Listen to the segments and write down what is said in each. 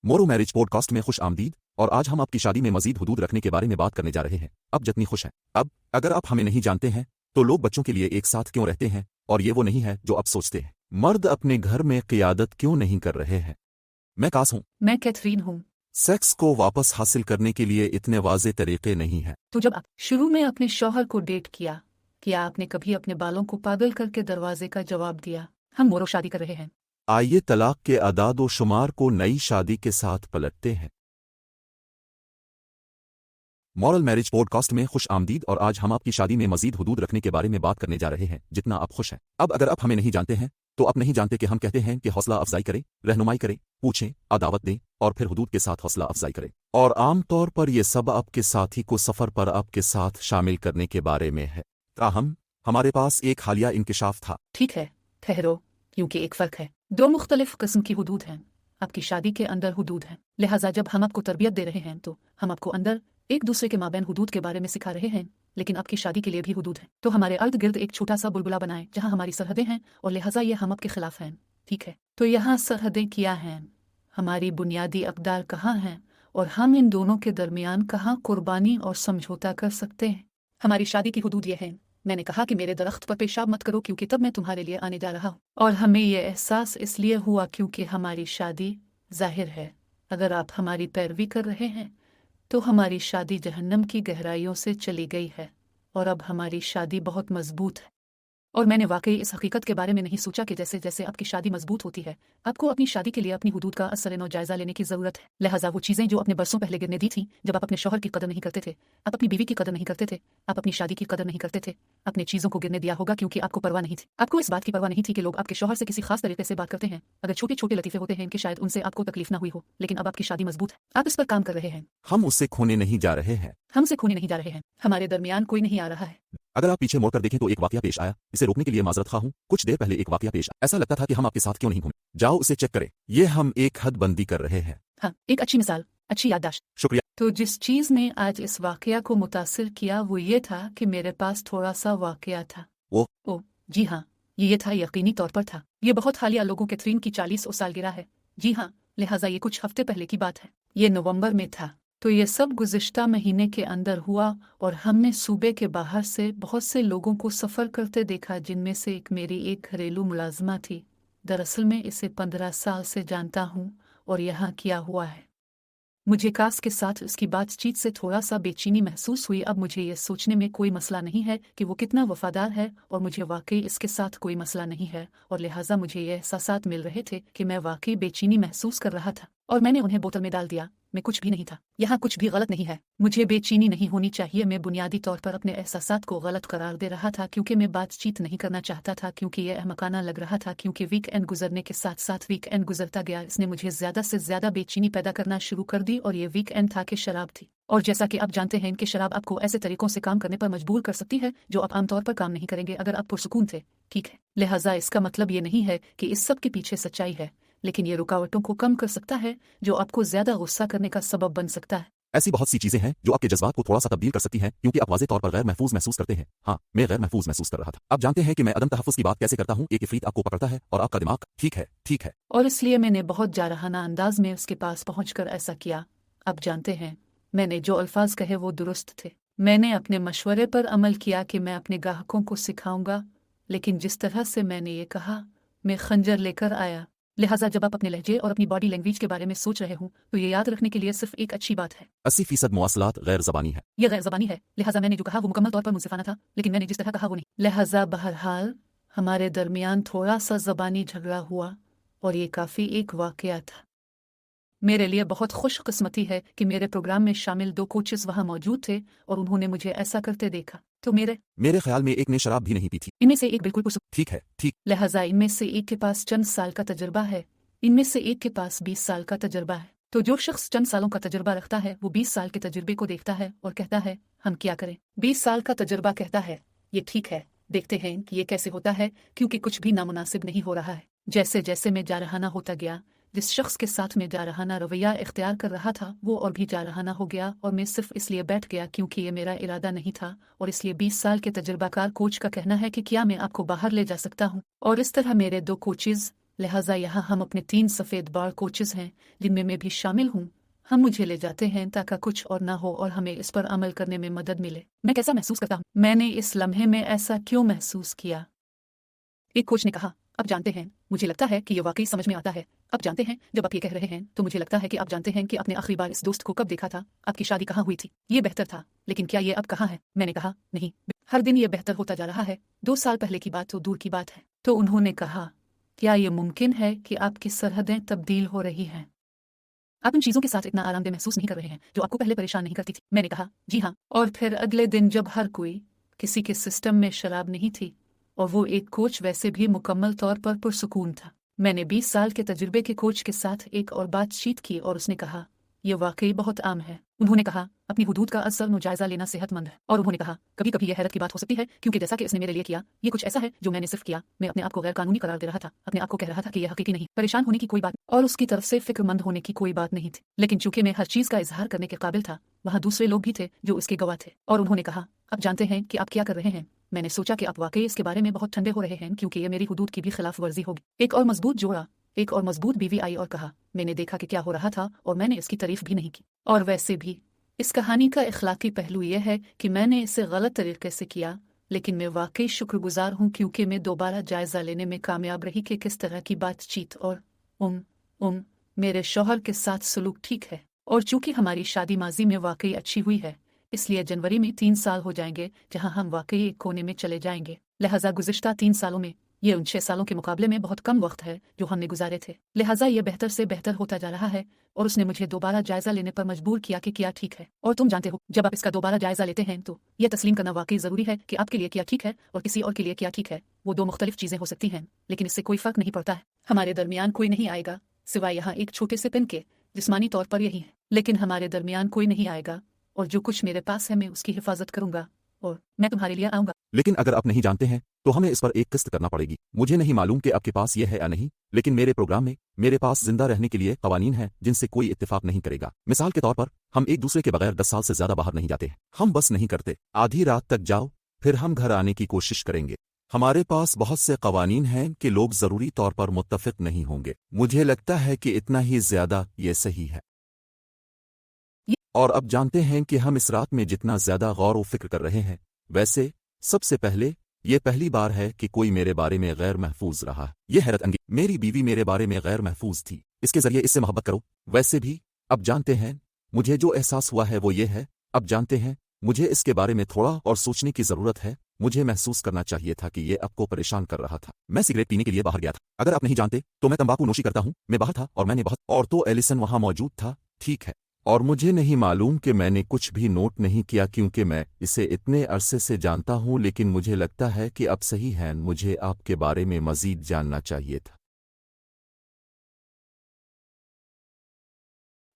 मोरो marriage podcast में खुश आमदीद। और आज हम आपकी शादी में मजीद हुदूद रखने के बारे में बात करने जा रहे हैं। अब जितनी खुश हैं। अब अगर आप हमें नहीं जानते हैं तो लोग बच्चों के लिए एक साथ क्यों रहते हैं, और ये वो नहीं है जो आप सोचते हैं। मर्द अपने घर में क़ियादत क्यों नहीं कर रहे हैं। मैं कास हूँ। मैं कैथरीन हूँ। सेक्स को वापस हासिल करने के लिए इतने वाज़े तरीके नहीं हैं। तो जब आप शुरू में अपने शौहर को डेट किया, क्या आपने कभी अपने बालों को पागल करके दरवाजे का जवाब दिया, हम मोरो शादी कर रहे हैं? आइए तलाक के अदाद व शुमार को नई शादी के साथ पलटते हैं। मॉरल मैरिज पॉडकास्ट में खुश आमदीद। और आज हम आपकी शादी में मजीद हुदूद रखने के बारे में बात करने जा रहे हैं जितना आप खुश हैं। अब अगर आप हमें नहीं जानते हैं तो आप नहीं जानते कि हम कहते हैं कि हौसला अफजाई करें, रहनुमाई करें, पूछें, अदावत दें और फिर हुदूद के साथ हौसला अफजाई करें। और आम तौर पर यह सब आपके साथी को सफ़र पर आपके साथ शामिल करने के बारे में है। ताहम हमारे पास एक हालिया इंकिशाफ था। ठीक है, ठहरो, क्योंकि एक फ़र्क है। दो मुख्तलिफ किस्म की हुदूद हैं। आपकी शादी के अंदर हुदूद हैं, लिहाजा जब हम आपको तरबियत दे रहे हैं तो हम आपको अंदर एक दूसरे के माबैन हुदूद के बारे में सिखा रहे हैं, लेकिन आपकी शादी के लिए भी हुदूद हैं। तो हमारे अर्द गिर्द एक छोटा सा बुलबुला बनाएं जहां हमारी सरहदें हैं, और लिहाजा ये हम आपके खिलाफ हैं। ठीक है, तो यहाँ सरहदें क्या हैं, हमारी बुनियादी अक़दार कहाँ हैं, और हम इन दोनों के दरमियान कहाँ कुर्बानी और समझौता कर सकते हैं। हमारी शादी की हुदूद ये हैं। मैंने कहा कि मेरे दरख्त पर पेशाब मत करो क्योंकि तब मैं तुम्हारे लिए आने जा रहा हूँ। और हमें यह एहसास इसलिए हुआ क्योंकि हमारी शादी जाहिर है, अगर आप हमारी पैरवी कर रहे हैं तो हमारी शादी जहन्नम की गहराइयों से चली गई है, और अब हमारी शादी बहुत मजबूत है। और मैंने वाकई इस हकीकत के बारे में नहीं सोचा कि जैसे जैसे आपकी शादी मजबूत होती है, आपको अपनी शादी के लिए अपनी हुदूद का असर नौ जायजा लेने की ज़रूरत है। लिहाजा वो चीज़ें जो अपने बरसों पहले गिरने दी थी, जब आप अपने शौहर की कदर नहीं करते थे, आप अपनी बीवी की कदर नहीं करते थे, आप अपनी शादी की कदर नहीं करते थे, अपने चीज़ों को गिरने दिया होगा क्योंकि आपको परवाह नहीं थी। आपको इस बात की परवाह नहीं थी कि लोग आपके शौहर से किसी खास तरीके से बात करते हैं, अगर छोटे छोटे लतीफ़े होते हैं कि शायद उनसे आपको तकलीफ ना हुई हो, लेकिन अब आपकी शादी मजबूत है, आप इस पर काम कर रहे हैं। हम उससे खोने नहीं जा रहे हैं। हमसे खोने नहीं जा रहे हैं, हमारे दरमियान कोई नहीं आ रहा है। अगर आप पीछे मुड़कर देखें तो एक वाकया पेश आया। इसे रोकने के लिए माजरत खा हूं। कुछ देर पहले एक वाकया पेश आया। ऐसा लगता था कि हम आपके साथ क्यों नहीं घूमे। जाओ उसे चेक करें। ये हम एक हद बंदी कर रहे हैं। हाँ, एक अच्छी मिसाल, अच्छी याददाश्त। शुक्रिया। तो जिस चीज़ ने आज इस वाकया को मुतासिर किया वो ये था कि मेरे पास थोड़ा सा वाकया था। ओ जी हाँ, ये था, यकीनी तौर पर था। ये बहुत हालिया लोगों कैथरीन की 40 सालगिरह है। जी हाँ, लिहाजा ये कुछ हफ्ते पहले की बात है। ये नवंबर में था। तो ये सब गुज़िश्ता महीने के अंदर हुआ, और हमने सूबे के बाहर से बहुत से लोगों को सफ़र करते देखा, जिनमें से एक मेरी एक घरेलू मुलाजमा थी। दरअसल मैं इसे 15 साल से जानता हूँ और यहाँ किया हुआ है। मुझे कास के साथ उसकी बातचीत से थोड़ा सा बेचैनी महसूस हुई। अब मुझे यह सोचने में कोई मसला नहीं है कि वो कितना वफादार है, और मुझे वाकई इसके साथ कोई मसला नहीं है, और लिहाजा मुझे ये एहसासात मिल रहे थे कि मैं वाकई बेचैनी महसूस कर रहा था। और मैंने उन्हें बोतल में डाल दिया। मैं कुछ भी नहीं था, यहाँ कुछ भी गलत नहीं है। मुझे बेचैनी नहीं होनी चाहिए। मैं बुनियादी तौर पर अपने एहसासात को गलत करार दे रहा था क्योंकि मैं बातचीत नहीं करना चाहता था, क्योंकि यह अहमकाना लग रहा था, क्योंकि वीकेंड गुजरने के साथ साथ वीकेंड गुजरता गया, इसने मुझे ज़्यादा से ज़्यादा बेचैनी पैदा करना शुरू कर दी। और ये वीकेंड था कि शराब थी, और जैसा कि आप जानते हैं कि शराब आपको ऐसे तरीकों से काम करने पर मजबूर कर सकती है जो आप आमतौर पर काम नहीं करेंगे अगर आप पुरसुकून थे। ठीक है, लिहाजा इसका मतलब ये नहीं है कि इस सब के पीछे सच्चाई है, लेकिन ये रुकावटों को कम कर सकता है जो आपको ज्यादा गुस्सा करने का सबब बन सकता है। ऐसी बहुत सी चीजें हैं जो आपके जज्बात को थोड़ा सा तब्दील कर सकती हैं, क्योंकि आप वाज़े तौर पर गैर महफूज महसूस करते हैं। हाँ, मैं गैर महफूज महसूस कर रहा था। आप जानते हैं कि मैं अदम तहफ़्फ़ुज़ की बात कैसे करता हूँ। एक इफ़रीत आपको पकड़ता है और आपका दिमाग ठीक है। और इसलिए मैंने बहुत जारहाना अंदाज में उसके पास पहुंचकर ऐसा किया। अब जानते हैं, मैंने जो अल्फाज कहे वो दुरुस्त थे। मैंने अपने मशवरे पर अमल किया कि मैं अपने ग्राहकों को सिखाऊंगा, लेकिन जिस तरह से मैंने ये कहा, मैं खंजर लेकर आया। लिहाजा जब आप अपने लहजे और अपनी बॉडी लैंग्वेज के बारे में सोच रहे हो तो ये याद रखने के लिए सिर्फ एक अच्छी बात है, 80% मवासलात गैर ज़बानी है। ये गैर ज़बानी है। लिहाजा मैंने जो कहा वो मुकम्मल तौर पर मुनसिफाना था, लेकिन मैंने जिस तरह कहा वो नहीं। लिहाजा बहरहाल हमारे दरमियान थोड़ा सा ज़बानी झगड़ा हुआ, और ये काफ़ी एक वाकया था। मेरे लिए बहुत खुशकिस्मती है कि मेरे प्रोग्राम में शामिल 2 कोचेस वहाँ मौजूद थे, और उन्होंने मुझे ऐसा करते देखा। तो मेरे ख्याल में एक ने शराब भी नहीं पी थी। इनमें से एक बिल्कुल पुरसुकून। ठीक है। लिहाजा इनमें से एक के पास चंद साल का तजुर्बा है, इनमें से एक के पास 20 साल का तजुर्बा है। तो जो शख्स चंद सालों का तजुर्बा रखता है वो 20 साल के तजुर्बे को देखता है और कहता है हम क्या करें। 20 साल का तजुर्बा कहता है ये ठीक है, देखते हैं कि ये कैसे होता है, क्योंकि कुछ भी नामुनासिब नहीं हो रहा है। जैसे जैसे मैं जारहाना होता गया, जिस शख्स के साथ मैं जारहाना रवैया इख्तियार कर रहा था वो और भी जारहाना हो गया, और मैं सिर्फ इसलिए बैठ गया क्योंकि ये मेरा इरादा नहीं था। और इसलिए 20 साल के तजुर्बाकार कोच का कहना है कि क्या मैं आपको बाहर ले जा सकता हूँ। और इस तरह मेरे 2 कोचेज लिहाजा यहाँ हम अपने 3 सफ़ेद बार कोचेस हैं जिनमें मैं भी शामिल हूँ। हम मुझे ले जाते हैं ताकि कुछ और ना हो और हमें इस पर अमल करने में मदद मिले। मैं कैसा महसूस करता हूँ? मैंने इस लम्हे में ऐसा क्यों महसूस किया? एक कोच ने कहा, अब जानते हैं, मुझे लगता है कि ये वाकई समझ में आता है। अब जानते हैं, जब आप ये कह रहे हैं तो मुझे लगता है कि आप जानते हैं कि आपने आखिरी बार इस दोस्त को कब देखा था, आपकी शादी कहाँ हुई थी। ये बेहतर था, लेकिन क्या ये अब कहाँ है? मैंने कहा, नहीं, हर दिन ये बेहतर होता जा रहा है। 2 साल पहले की बात तो दूर की बात है। तो उन्होंने कहा, क्या ये मुमकिन है कि आपकी सरहदें तब्दील हो रही हैं? आप इन चीज़ों के साथ इतना आरामदेह महसूस नहीं कर रहे हैं जो आपको पहले परेशान नहीं करती थी। मैंने कहा, जी हाँ। और फिर अगले दिन जब हर कोई किसी के सिस्टम में शराब नहीं थी और वो एक कोच वैसे भी मुकम्मल तौर पर पुरसुकून था। मैंने 20 साल के तजुर्बे के कोच के साथ एक और बातचीत की और उसने कहा, ये वाकई बहुत आम है। उन्होंने कहा, अपनी हुदूद का असल मुजायजा लेना सेहतमंद है। और उन्होंने कहा, कभी कभी यह हैरत की बात हो सकती है क्योंकि जैसा कि इसने मेरे लिए किया, ये कुछ ऐसा है जो मैंने सिर्फ किया। मैं अपने आप को गैर कानूनी करार दे रहा था, अपने आप को कह रहा था कि यह हकीकी नहीं, परेशान होने की कोई बात और उसकी तरफ से फिक्रमंद होने की कोई बात नहीं थी। लेकिन चूंकि मैं हर चीज़ का इजहार करने के काबिल था, वहाँ दूसरे लोग भी थे जो उसके गवाह थे। और उन्होंने कहा, अब जानते हैं कि आप क्या कर रहे हैं। मैंने सोचा कि आप वाकई इसके बारे में बहुत ठंडे हो रहे हैं क्योंकि ये मेरी हुदूद की भी खिलाफ वर्जी होगी। एक और मजबूत बीवी आई और कहा, मैंने देखा कि क्या हो रहा था और मैंने इसकी तारीफ भी नहीं की। और वैसे भी इस कहानी का इखलाकी पहलू यह है कि मैंने इसे गलत तरीके से किया, लेकिन मैं वाकई शुक्रगुजार हूँ क्योंकि मैं दोबारा जायजा लेने में कामयाब रही कि किस तरह की बातचीत और मेरे शौहर के साथ सलूक ठीक है। और चूंकि हमारी शादी माजी में वाकई अच्छी हुई है, इसलिए जनवरी में 3 साल हो जाएंगे जहां हम वाकई एक कोने में चले जाएंगे। लिहाजा गुज़िश्ता 3 सालों में ये उन 6 सालों के मुकाबले में बहुत कम वक्त है जो हमने गुजारे थे। लिहाजा ये बेहतर से बेहतर होता जा रहा है और उसने मुझे दोबारा जायजा लेने पर मजबूर किया कि क्या ठीक है। और तुम जानते हो, जब आप इसका दोबारा जायजा लेते हैं तो यह तस्लीम करना वाकई ज़रूरी है कि आपके लिए क्या ठीक है और किसी और के लिए क्या ठीक है। वो 2 मुख्तलिफ चीज़ें हो सकती हैं, लेकिन इससे कोई फ़र्क नहीं पड़ता है। हमारे दरमियान कोई नहीं आएगा सिवाय यहाँ एक छोटे से पिन के। जिस्मानी तौर पर यही है, लेकिन हमारे दरमियान कोई नहीं आएगा और जो कुछ मेरे पास है मैं उसकी हिफाजत करूंगा और मैं तुम्हारे लिए आऊंगा। लेकिन अगर आप नहीं जानते हैं तो हमें इस पर एक किस्त करना पड़ेगी। मुझे नहीं मालूम कि आपके पास यह है या नहीं, लेकिन मेरे प्रोग्राम में मेरे पास जिंदा रहने के लिए कवानीन हैं जिनसे कोई इत्तेफाक नहीं करेगा। मिसाल के तौर पर, हम एक दूसरे के बगैर 10 साल से ज्यादा बाहर नहीं जाते। हम बस नहीं करते, आधी रात तक जाओ फिर हम घर आने की कोशिश करेंगे। हमारे पास बहुत से कवानीन हैं कि लोग जरूरी तौर पर मुत्तफिक नहीं होंगे। मुझे लगता है कि इतना ही ज्यादा ये सही है। और अब जानते हैं कि हम इस रात में जितना ज्यादा गौर व फिक्र कर रहे हैं, वैसे सबसे पहले ये पहली बार है कि कोई मेरे बारे में गैर महफूज रहा। ये हैरत अंगेज, मेरी बीवी मेरे बारे में गैर महफूज थी। इसके जरिए इससे मोहब्बत करो। वैसे भी अब जानते हैं, मुझे जो एहसास हुआ है वो ये है, अब जानते हैं, मुझे इसके बारे में थोड़ा और सोचने की जरूरत है। मुझे महसूस करना चाहिए था कि ये आपको परेशान कर रहा था। मैं सिगरेट पीने के लिए बाहर गया था। अगर आप नहीं जानते तो मैं तंबाकू नोशी करता हूँ। मैं बाहर था और मैंने बहुत और तो एलिसन वहां मौजूद था, ठीक है। और मुझे नहीं मालूम कि मैंने कुछ भी नोट नहीं किया क्योंकि मैं इसे इतने अरसे से जानता हूं, लेकिन मुझे लगता है कि अब सही है, मुझे आपके बारे में मजीद जानना चाहिए था।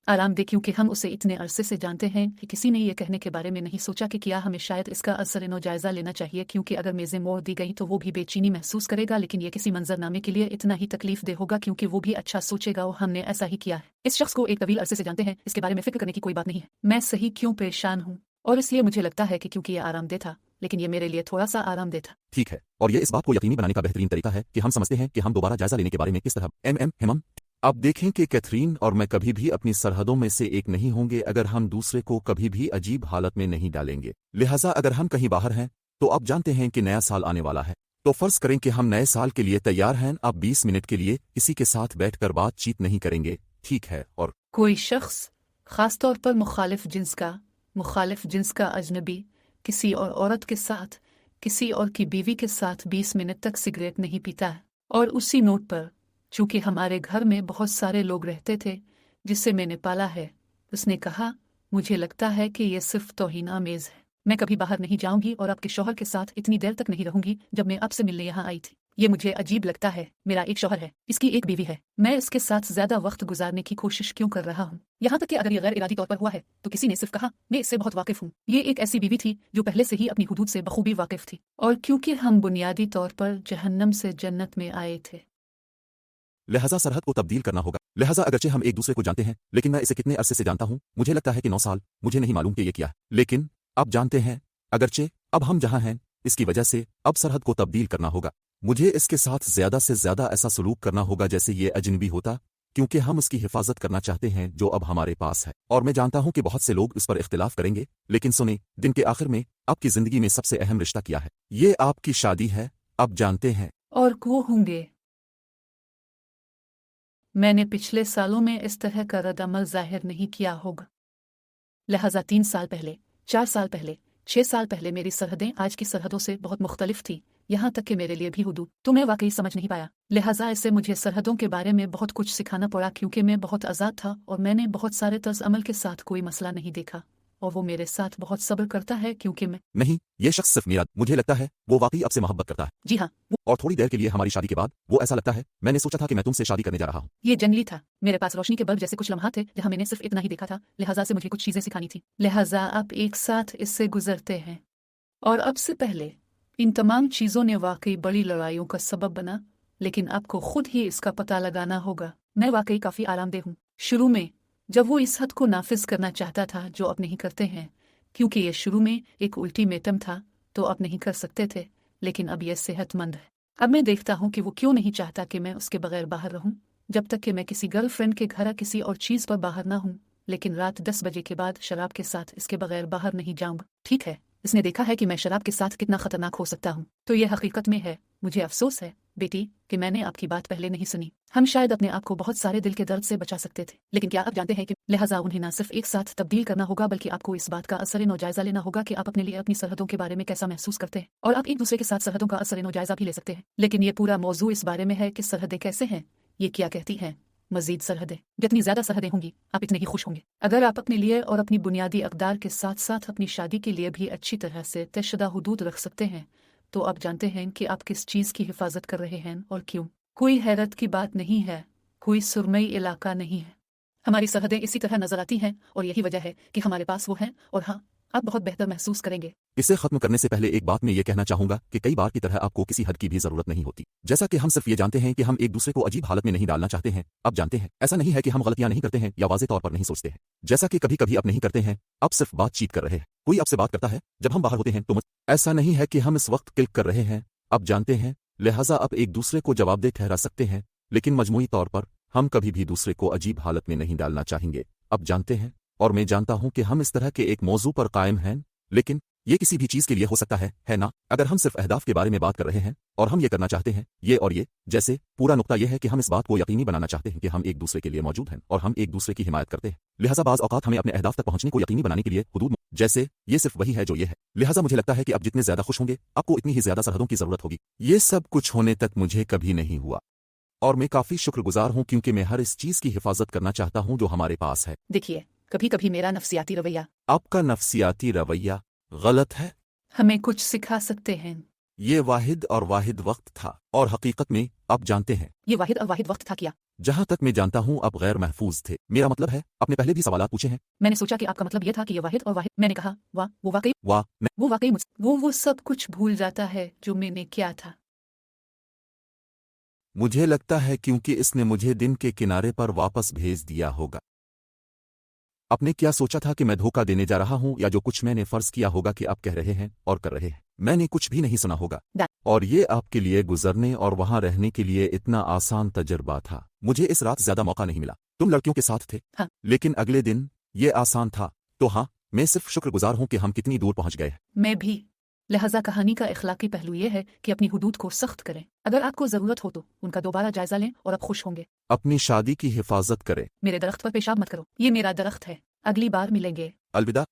आराम दे क्योंकि हम उसे इतने अरसे से जानते हैं कि किसी ने ये कहने के बारे में नहीं सोचा कि क्या हमें शायद इसका असर जायजा लेना चाहिए, क्योंकि अगर मेज़ें मोड़ दी गई तो वो भी बेचैनी महसूस करेगा, लेकिन ये किसी मंजरनामे के लिए इतना ही तकलीफ दे होगा क्योंकि वो भी अच्छा सोचेगा और हमने ऐसा ही किया है। इस शख्स को एक तवील अरसे से जानते हैं, इसके बारे में फिक्र करने की कोई बात नहीं है। मैं सही क्यों परेशान हूँ, और इसलिए मुझे लगता है कि क्योंकि ये आरामदेह था, लेकिन ये मेरे लिए थोड़ा सा आरामदेह था। ठीक है, और ये इस बात को यकीनी बनाने का बेहतरीन तरीका है कि हम समझते हैं कि हम दोबारा जायजा लेने के बारे में किस तरह हिमम। अब देखें कि कैथरीन और मैं कभी भी अपनी सरहदों में से एक नहीं होंगे अगर हम दूसरे को कभी भी अजीब हालत में नहीं डालेंगे। लिहाजा अगर हम कहीं बाहर हैं तो अब जानते हैं कि नया साल आने वाला है, तो फर्ज करें कि हम नए साल के लिए तैयार हैं। अब 20 मिनट के लिए किसी के साथ बैठकर बातचीत नहीं करेंगे, ठीक है। और कोई शख्स, खासतौर पर मुखालिफ जिन्स का अजनबी किसी और औरत के साथ, किसी और की बीवी के साथ 20 मिनट तक सिगरेट नहीं पीता है। और उसी नोट पर, चूंकि हमारे घर में बहुत सारे लोग रहते थे जिसे मैंने पाला है, उसने कहा, मुझे लगता है कि यह सिर्फ तौहीन आमेज है। मैं कभी बाहर नहीं जाऊंगी और आपके शौहर के साथ इतनी देर तक नहीं रहूंगी जब मैं आपसे मिलने यहाँ आई थी। ये मुझे अजीब लगता है। मेरा एक शौहर है, इसकी एक बीवी है, मैं इसके साथ ज्यादा वक्त गुजारने की कोशिश क्यों कर रहा हूँ? यहाँ तक कि अगर ये गैर इरादी तौर पर हुआ है तो किसी ने सिर्फ कहा, मैं इससे बहुत वाकिफ हूँ। ये एक ऐसी बीवी थी जो पहले से ही अपनी हुदूद से बखूबी वाकिफ थी, और क्योंकि हम बुनियादी तौर पर जहन्नम से जन्नत में आए थे, लिहाजा सरहद को तब्दील करना होगा। लिहाजा अगरचे हम एक दूसरे को जानते हैं, लेकिन मैं इसे कितने अरसे से जानता हूं, मुझे लगता है कि 9 साल। मुझे नहीं मालूम कि ये क्या है, लेकिन अब जानते हैं, अगरचे अब हम जहां हैं इसकी वजह से अब सरहद को तब्दील करना होगा। मुझे इसके साथ ज्यादा से ज्यादा ऐसा सलूक करना होगा जैसे ये अजनबी होता, क्योंकि हम उसकी हिफाजत करना चाहते हैं जो अब हमारे पास है। और मैं जानता हूं कि बहुत से लोग इस पर इख्तिलाफ करेंगे, लेकिन सुने, दिन के आखिर में आपकी जिंदगी में सबसे अहम रिश्ता क्या है? ये आपकी शादी है, अब जानते हैं। और को होंगे? मैंने पिछले सालों में इस तरह का रद्द-अमल जाहिर नहीं किया होगा, लिहाजा 3 साल पहले, 4 साल पहले, 6 साल पहले मेरी सरहदें आज की सरहदों से बहुत मुख्तलिफ थी, यहाँ तक कि मेरे लिए भी हुदूद तो मैं वाकई समझ नहीं पाया। लिहाजा इससे मुझे सरहदों के बारे में बहुत कुछ सिखाना पड़ा, क्योंकि मैं बहुत आज़ाद था और मैंने बहुत सारे तर्ज अमल के साथ कोई मसला नहीं देखा, और वो मेरे साथ बहुत सब्र करता है, क्योंकि मैं नहीं, ये शख्स सिर्फ मेरा, मुझे लगता है वो वाकई आपसे मोहब्बत करता है। जी हाँ, और थोड़ी देर के लिए हमारी शादी के बाद वो ऐसा लगता है मैंने सोचा था कि मैं तुमसे शादी करने जा रहा हूँ। ये जंगली था। मेरे पास रोशनी के बल्ब जैसे कुछ लम्हा थे जहाँ मैंने सिर्फ इतना ही देखा था, लिहाजा से मुझे कुछ चीजें सिखानी थी। लिहाजा आप एक साथ इससे गुजरते हैं, और अब से पहले इन तमाम चीजों ने वाकई बड़ी लड़ाइयों का सबब बना, लेकिन आपको खुद ही इसका पता लगाना होगा। मैं वाकई काफी आरामदेह हूँ। शुरू में जब वो इस हद को नाफिज करना चाहता था जो अब नहीं करते हैं, क्योंकि ये शुरू में एक अल्टीमेटम था, तो अब नहीं कर सकते थे, लेकिन अब यह सेहतमंद है। अब मैं देखता हूँ कि वो क्यों नहीं चाहता कि मैं उसके बगैर बाहर रहूँ, जब तक कि मैं किसी गर्लफ्रेंड के घर किसी और चीज पर बाहर ना हूँ, लेकिन रात 10 बजे के बाद शराब के साथ इसके बगैर बाहर नहीं जाऊंगा। ठीक है, इसने देखा है कि मैं शराब के साथ कितना खतरनाक हो सकता हूँ, तो यह हकीकत में है। मुझे अफसोस है बेटी कि मैंने आपकी बात पहले नहीं सुनी। हम शायद अपने आप को बहुत सारे दिल के दर्द से बचा सकते थे, लेकिन क्या आप जानते हैं कि लिहाजा उन्हें न सिर्फ एक साथ तब्दील करना होगा, बल्कि आपको इस बात का असर जायजा लेना होगा कि आप अपने लिए अपनी सरहदों के बारे में कैसा महसूस करते हैं, और आप एक दूसरे के साथ सरहदों का असर जायजा भी ले सकते हैं। लेकिन ये पूरा मौजू इस बारे में है कि सरहदें कैसे हैं, ये क्या कहती हैं। मजीद सरहदें, जितनी ज्यादा सरहदें होंगी आप इतने ही खुश होंगे। अगर आप अपने लिए और अपनी बुनियादी अक़दार के साथ साथ अपनी शादी के लिए भी अच्छी तरह से तयशुदा हुदूद रख सकते हैं, तो आप जानते हैं कि आप किस चीज़ की हिफाजत कर रहे हैं और क्यों। कोई हैरत की बात नहीं है, कोई सुरमई इलाका नहीं है। हमारी सरहदें इसी तरह नजर आती हैं, और यही वजह है कि हमारे पास वो हैं, और हाँ, आप बहुत बेहतर महसूस करेंगे। इसे खत्म करने से पहले एक बात मैं ये कहना चाहूंगा कि कई बार की तरह आपको किसी हद की भी जरूरत नहीं होती। जैसा कि हम सिर्फ ये जानते हैं कि हम एक दूसरे को अजीब हालत में नहीं डालना चाहते हैं, अब जानते हैं ऐसा नहीं है कि हम गलतियां नहीं करते हैं या वाज़ेह तौर पर नहीं सोचते हैं। जैसा कि कभी कभी आप नहीं करते हैं, आप सिर्फ बातचीत कर रहे हैं। कोई आपसे बात करता है जब हम बाहर होते हैं, तो ऐसा नहीं है कि हम इस वक्त क्लिक कर रहे हैं, अब जानते हैं। लिहाजा आप एक दूसरे को जवाबदेह ठहरा सकते हैं, लेकिन मजमूई तौर पर हम कभी भी दूसरे को अजीब हालत में नहीं डालना चाहेंगे, अब जानते हैं। और मैं जानता हूं कि हम इस तरह के एक मौजू पर कायम हैं, लेकिन ये किसी भी चीज के लिए हो सकता है ना? अगर हम सिर्फ अहदाफ के बारे में बात कर रहे हैं और हम ये करना चाहते हैं ये और ये, जैसे पूरा नुक्ता यह है कि हम इस बात को यकीनी बनाना चाहते हैं कि हम एक दूसरे के लिए मौजूद हैं और हम एक दूसरे की हिमायत करते हैं। लिहाजा बाज़ औक़ात हमें अपने अहदाफ तक पहुंचने को यकीनी बनाने के लिए हुदूद, जैसे ये सिर्फ वही है जो ये है। लिहाजा मुझे लगता है कि आप जितने ज्यादा खुश होंगे, आपको इतनी ही ज्यादा सरहदों की जरूरत होगी। ये सब कुछ होने तक मुझे कभी नहीं हुआ, और मैं काफी शुक्रगुजार हूं, क्योंकि मैं हर इस चीज की हिफाजत करना चाहता हूं जो हमारे पास है। देखिए, कभी कभी मेरा नफ्सियाती रवैया आपका नफ्सियाती रवैया गलत है, हमें कुछ सिखा सकते हैं। ये वाहिद और वाहिद वक्त था, और हकीकत में आप जानते हैं ये वाहिद और वाहिद वक्त था क्या? जहां तक मैं जानता हूं आप गैर महफूज थे। मेरा मतलब है, आपने पहले भी सवालात पूछे हैं। मैंने सोचा कि आपका मतलब ये था कि ये वाहिद और वाहिद। मैंने कहा वाह, वो वाकई मैं वो सब कुछ भूल जाता है जो मैंने किया था। मुझे लगता है क्योंकि इसने मुझे दिन के किनारे पर वापस भेज दिया होगा। आपने क्या सोचा था कि मैं धोखा देने जा रहा हूं, या जो कुछ मैंने फर्ज किया होगा कि आप कह रहे हैं और कर रहे हैं, मैंने कुछ भी नहीं सुना होगा। और ये आपके लिए गुजरने और वहां रहने के लिए इतना आसान तजर्बा था। मुझे इस रात ज्यादा मौका नहीं मिला, तुम लड़कियों के साथ थे। हाँ। लेकिन अगले दिन ये आसान था, तो हाँ, मैं सिर्फ शुक्रगुजार हूं कि हम कितनी दूर पहुंच गए। मैं भी। लिहाजा कहानी का इखलाकी पहलू ये है कि अपनी हुदूद को सख्त करें। अगर आपको जरूरत हो तो उनका दोबारा जायजा लें और आप खुश होंगे। अपनी शादी की हिफाजत करें। मेरे दरख्त पर पेशाब मत करो, ये मेरा दरख्त है। अगली बार मिलेंगे। अलविदा।